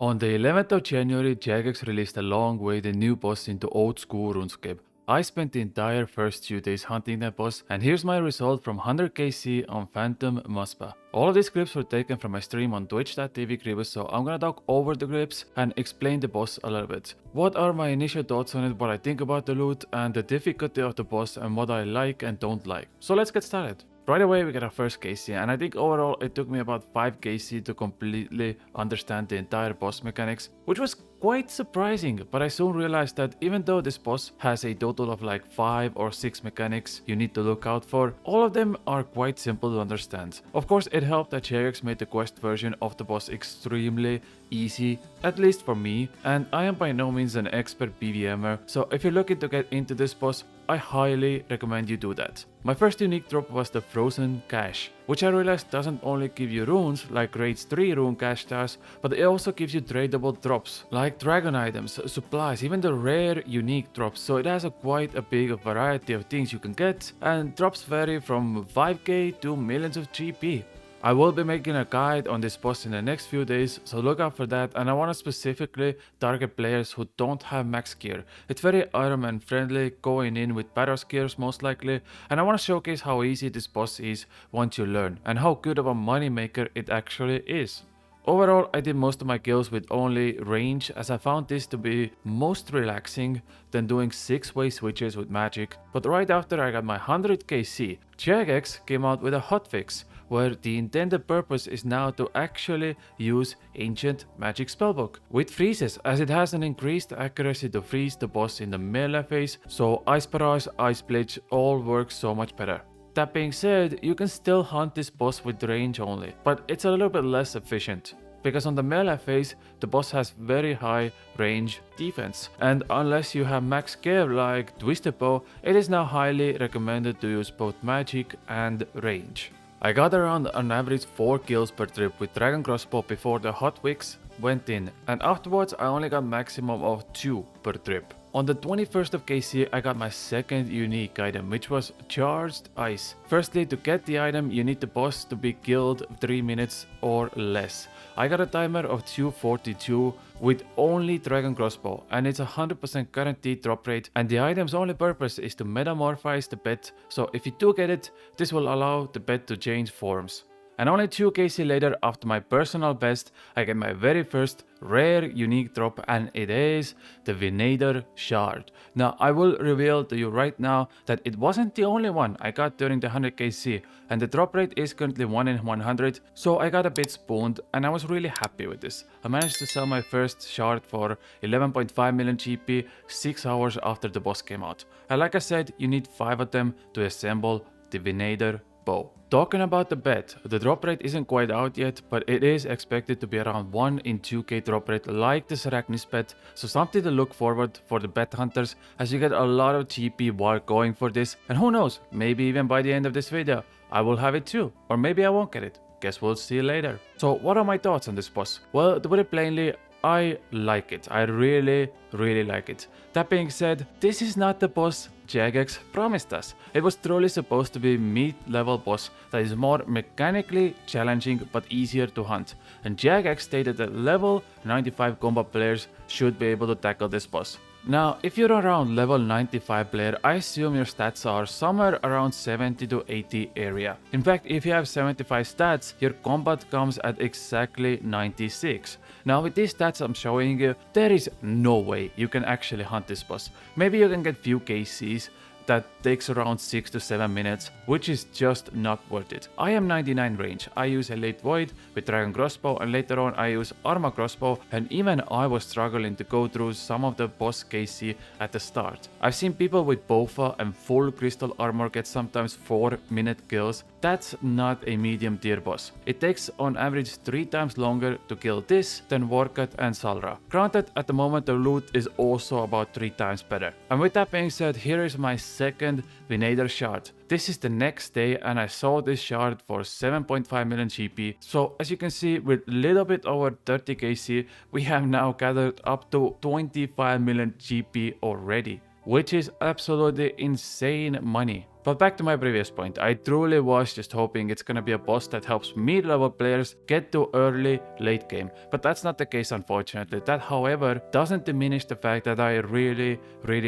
On the 11th of January, Jagex released a long-awaited new boss into old school RuneScape. I spent the entire first few days hunting that boss, and here's my result from 100kc on Phantom Muspah. All of these clips were taken from my stream on twitch.tv, so I'm gonna talk over the clips and explain the boss a little bit. What are my initial thoughts on it, what I think about the loot, and the difficulty of the boss, and what I like and don't like. So let's get started. Right away we get our first KC, and I think overall it took me about 5 KC to completely understand the entire boss mechanics, which was quite surprising, but I soon realized that even though this boss has a total of like 5 or 6 mechanics you need to look out for, all of them are quite simple to understand. Of course it helped that Jagex made the quest version of the boss extremely easy, at least for me, and I am by no means an expert PvMer, so if you're looking to get into this boss, I highly recommend you do that. My first unique drop was the Frozen Cache, which I realized doesn't only give you runes like Raids 3 rune cache stars, but it also gives you tradable drops like dragon items, supplies, even the rare unique drops, so it has quite a big variety of things you can get, and drops vary from 5k to millions of GP. I will be making a guide on this boss in the next few days, so look out for that, and I want to specifically target players who don't have max gear. It's very Iron Man friendly, going in with Paros gears most likely, and I want to showcase how easy this boss is once you learn, and how good of a money maker it actually is. Overall, I did most of my kills with only range, as I found this to be most relaxing than doing 6-way switches with magic, but right after I got my 100kc, Jagex came out with a hotfix, where the intended purpose is now to actually use Ancient Magic Spellbook with freezes, as it has an increased accuracy to freeze the boss in the melee phase, so Ice Barrage, Ice Blitz all work so much better. That being said, you can still hunt this boss with range only, but it's a little bit less efficient, because on the melee phase, the boss has very high range defense, and unless you have max gear like Twisted Bow, it is now highly recommended to use both magic and range. I got around on average 4 kills per trip with Dragon Crossbow before the Hotfix went in, and afterwards I only got maximum of 2 per trip. On the 21st of KC I got my second unique item, which was Charged Ice. Firstly, to get the item you need the boss to be killed 3 minutes or less. I got a timer of 242 with only Dragon Crossbow, and it's a 100% guaranteed drop rate, and the item's only purpose is to metamorphise the pet, so if you do get it, this will allow the pet to change forms. And only 2 KC later, after my personal best, I get my very first rare unique drop, and it is the Venator Shard. Now I will reveal to you right now that it wasn't the only one I got during the 100kc, and the drop rate is currently 1 in 100, so I got a bit spooned and I was really happy with this. I managed to sell my first shard for 11.5 million GP 6 hours after the boss came out. And like I said, you need 5 of them to assemble the Venator bow. Talking about the bet, the drop rate isn't quite out yet, but it is expected to be around 1 in 2k drop rate like the Serachnis bet, so something to look forward for the bet hunters, as you get a lot of GP while going for this, and who knows, maybe even by the end of this video I will have it too, or maybe I won't get it. Guess we'll see later. So what are my thoughts on this boss? Well, to put it plainly, I like it. I really like it. That being said, this is not the boss Jagex promised us. It was truly supposed to be mid-level boss that is more mechanically challenging but easier to hunt, and Jagex stated that level 95 combat players should be able to tackle this boss. Now, if you're around level 95 player, I assume your stats are somewhere around 70 to 80 area. In fact, if you have 75 stats, your combat comes at exactly 96. Now with these stats I'm showing you, there is no way you can actually hunt this boss. Maybe you can get few KCs, that takes around 6 to 7 minutes, which is just not worth it. I am 99 range, I use a late void with Dragon Crossbow, and later on I use Arma Crossbow, and even I was struggling to go through some of the boss KC at the start. I've seen people with Bofa and full crystal armor get sometimes 4-minute kills. That's not a medium tier boss. It takes on average 3 times longer to kill this than Vorkat and Salra. Granted, at the moment the loot is also about 3 times better. And with that being said, here is my second Venator Shard. This is the next day, and I sold this shard for 7.5 million GP. So as you can see, with a little bit over 30 KC, we have now gathered up to 25 million GP already. which is absolutely insane money. But back to my previous point, I truly was just hoping it's gonna be a boss that helps mid-level players get to early, late game. But that's not the case, unfortunately. That, however, doesn't diminish the fact that I really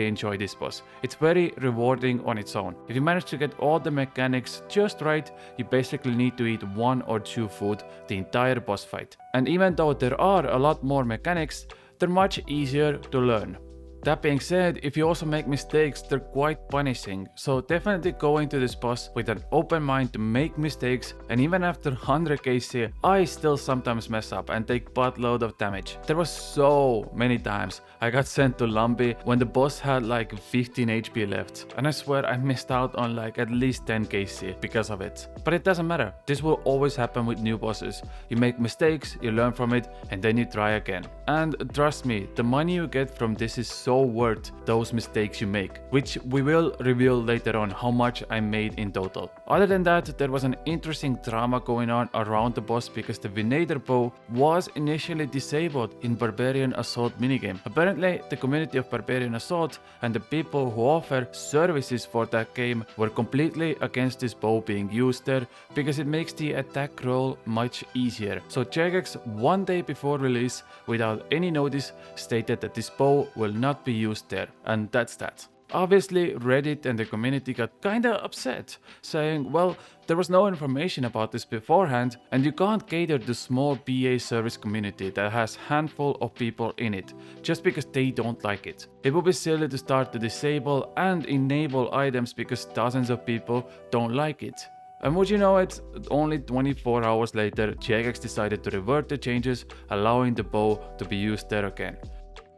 enjoy this boss. It's very rewarding on its own. If you manage to get all the mechanics just right, you basically need to eat 1 or 2 food the entire boss fight. And even though there are a lot more mechanics, they're much easier to learn. That being said, if you also make mistakes, they're quite punishing, so definitely go into this boss with an open mind to make mistakes, and even after 100 KC, I still sometimes mess up and take buttload of damage. There was so many times I got sent to Lumpy when the boss had like 15 HP left, and I swear I missed out on like at least 10 KC because of it. But it doesn't matter, this will always happen with new bosses. You make mistakes, you learn from it, and then you try again. And trust me, the money you get from this is so worth those mistakes you make, which we will reveal later on how much I made in total. Other than that, there was an interesting drama going on around the boss because the Venator bow was initially disabled in Barbarian Assault minigame. Apparently, the community of Barbarian Assault and the people who offer services for that game were completely against this bow being used there because it makes the attack roll much easier. So Jagex, one day before release, without any notice, stated that this bow will not be used there, and that's that. Obviously, Reddit and the community got kinda upset, saying, well, there was no information about this beforehand, and you can't cater to small BA service community that has handful of people in it, just because they don't like it. It would be silly to start to disable and enable items because dozens of people don't like it. And would you know it, only 24 hours later, Jagex decided to revert the changes, allowing the bow to be used there again.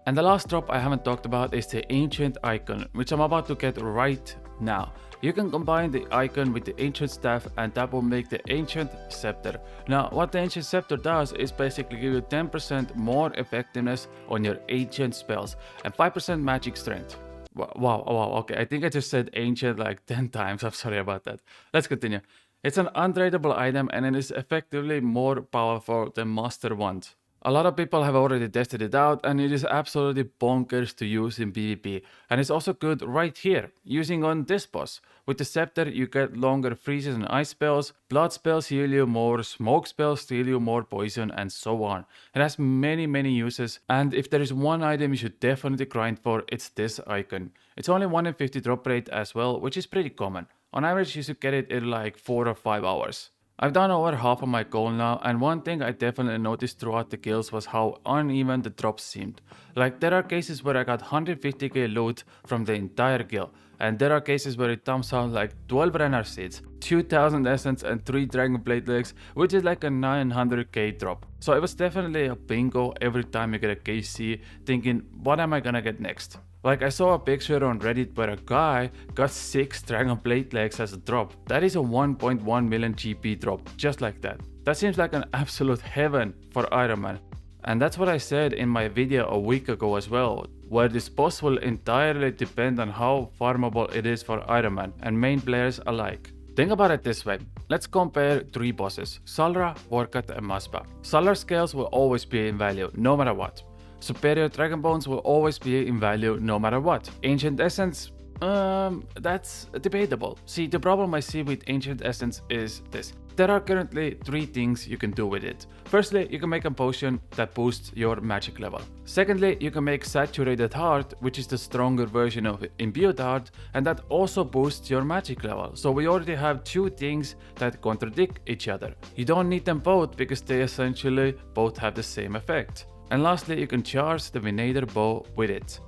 And the last drop I haven't talked about is the Ancient Icon, which I'm about to get right now. You can combine the icon with the Ancient Staff and that will make the Ancient Scepter. Now what the Ancient Scepter does is basically give you 10% more effectiveness on your Ancient spells and 5% magic strength. Wow, okay, I think I just said Ancient like 10 times, I'm sorry about that. Let's continue. It's an untradeable item and it is effectively more powerful than Master Wand. A lot of people have already tested it out and it is absolutely bonkers to use in PvP, and it's also good right here, using on this boss. With the scepter you get longer freezes and ice spells, blood spells heal you more, smoke spells steal you more poison, and so on. It has many uses, and if there is one item you should definitely grind for, it's this icon. It's only 1 in 50 drop rate as well, which is pretty common. On average you should get it in like 4 or 5 hours. I've done over half of my goal now, and one thing I definitely noticed throughout the kills was how uneven the drops seemed. Like there are cases where I got 150k loot from the entire kill, and there are cases where it dumps out like 12 Rennar seeds, 2000 essence and 3 dragon blade legs, which is like a 900k drop. So it was definitely a bingo every time you get a KC, thinking what am I gonna get next? Like I saw a picture on Reddit where a guy got 6 dragon blade legs as a drop. That is a 1.1 million GP drop, just like that. That seems like an absolute heaven for Iron Man. And that's what I said in my video a week ago as well, where this boss will entirely depend on how farmable it is for Iron Man and main players alike. Think about it this way, let's compare 3 bosses, Salra, Vorkat and Muspah. Salra's scales will always be in value, no matter what. Superior Dragon Bones will always be in value no matter what. Ancient Essence, that's debatable. See, the problem I see with Ancient Essence is this. There are currently 3 things you can do with it. Firstly, you can make a potion that boosts your magic level. Secondly, you can make Saturated Heart, which is the stronger version of Imbued Heart, and that also boosts your magic level. So we already have 2 things that contradict each other. You don't need them both because they essentially both have the same effect. And lastly, you can charge the Venator bow with it.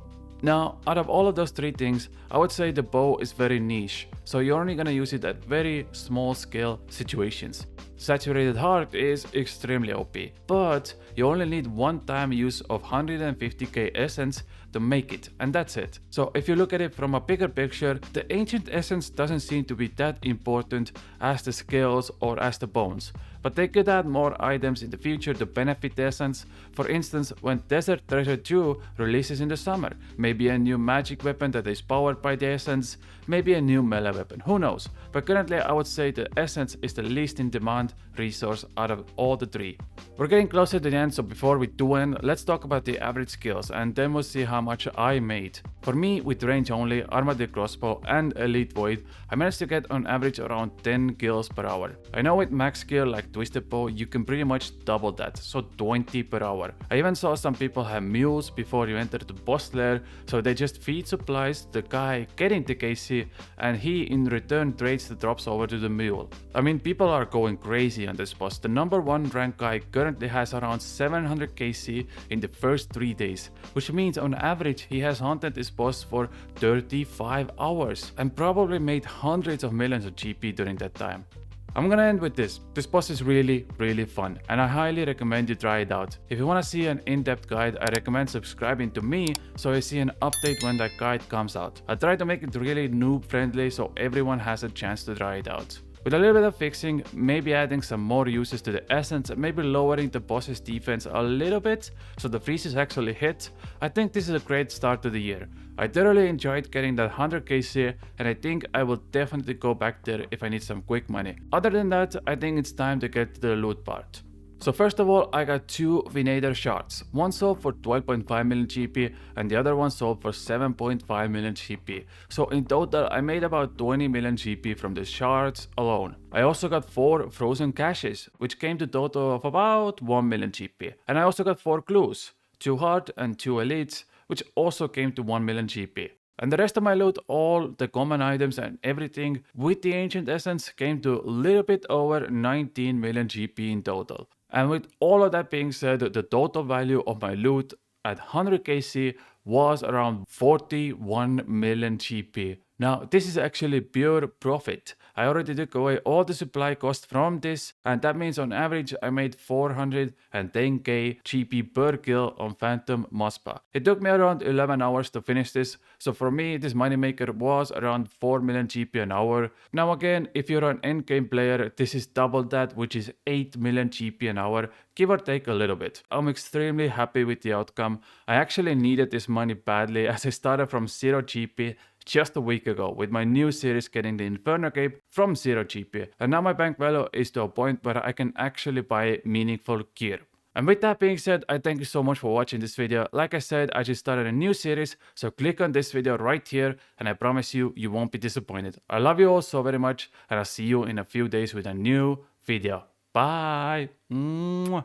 Now, out of all of those 3 things, I would say the bow is very niche, so you're only gonna use it at very small scale situations. Saturated Heart is extremely OP, but you only need one time use of 150k essence to make it, and that's it. So if you look at it from a bigger picture, the Ancient Essence doesn't seem to be that important as the scales or as the bones. But they could add more items in the future to benefit the essence. For instance, when Desert Treasure 2 releases in the summer, maybe a new magic weapon that is powered by the essence, maybe a new melee weapon, who knows. But currently I would say the essence is the least in demand resource out of all the 3. We're getting closer to the end, so before we do end, let's talk about the average skills and then we'll see how much I made. For me, with range only, armored crossbow and elite void, I managed to get on average around 10 kills per hour. I know with max skill like twisted bow, you can pretty much double that, so 20 per hour. I even saw some people have mules before you enter the boss lair, so they just feed supplies to the guy getting the KC, and he in return trades the drops over to the mule. I mean, people are going crazy on this boss. The number 1 rank guy currently has around 700 KC in the first 3 days, which means on average he has hunted this boss for 35 hours and probably made hundreds of millions of GP during that time. I'm gonna end with this. This boss is really fun and I highly recommend you try it out. If you wanna see an in-depth guide, I recommend subscribing to me so you see an update when that guide comes out. I try to make it really noob friendly so everyone has a chance to try it out. With a little bit of fixing, maybe adding some more uses to the essence, maybe lowering the boss's defense a little bit so the freezes actually hit, I think this is a great start to the year. I thoroughly enjoyed getting that 100 KC and I think I will definitely go back there if I need some quick money. Other than that, I think it's time to get to the loot part. So first of all, I got 2 Venator shards. One sold for 12.5 million GP and the other one sold for 7.5 million GP. So in total, I made about 20 million GP from the shards alone. I also got 4 frozen caches, which came to total of about 1 million GP. And I also got 4 clues, 2 hard and 2 elites, which also came to 1 million GP. And the rest of my loot, all the common items and everything with the ancient essence came to a little bit over 19 million GP in total. And with all of that being said, the total value of my loot at 100 KC was around 41 million GP. Now this is actually pure profit. I already took away all the supply cost from this and that means on average I made 410k GP per kill on Phantom Muspah. It took me around 11 hours to finish this, so for me this moneymaker was around 4 million GP an hour. Now again, if you're an endgame player, this is double that, which is 8 million GP an hour, give or take a little bit. I'm extremely happy with the outcome. I actually needed this money badly as I started from 0 GP just a week ago with my new series getting the Inferno Cape from 0 GP, and now my bank value is to a point where I can actually buy meaningful gear. And with that being said, I thank you so much for watching this video. Like I said, I just started a new series, so click on this video right here and I promise you, you won't be disappointed. I love you all so very much and I'll see you in a few days with a new video. Bye! Mwah.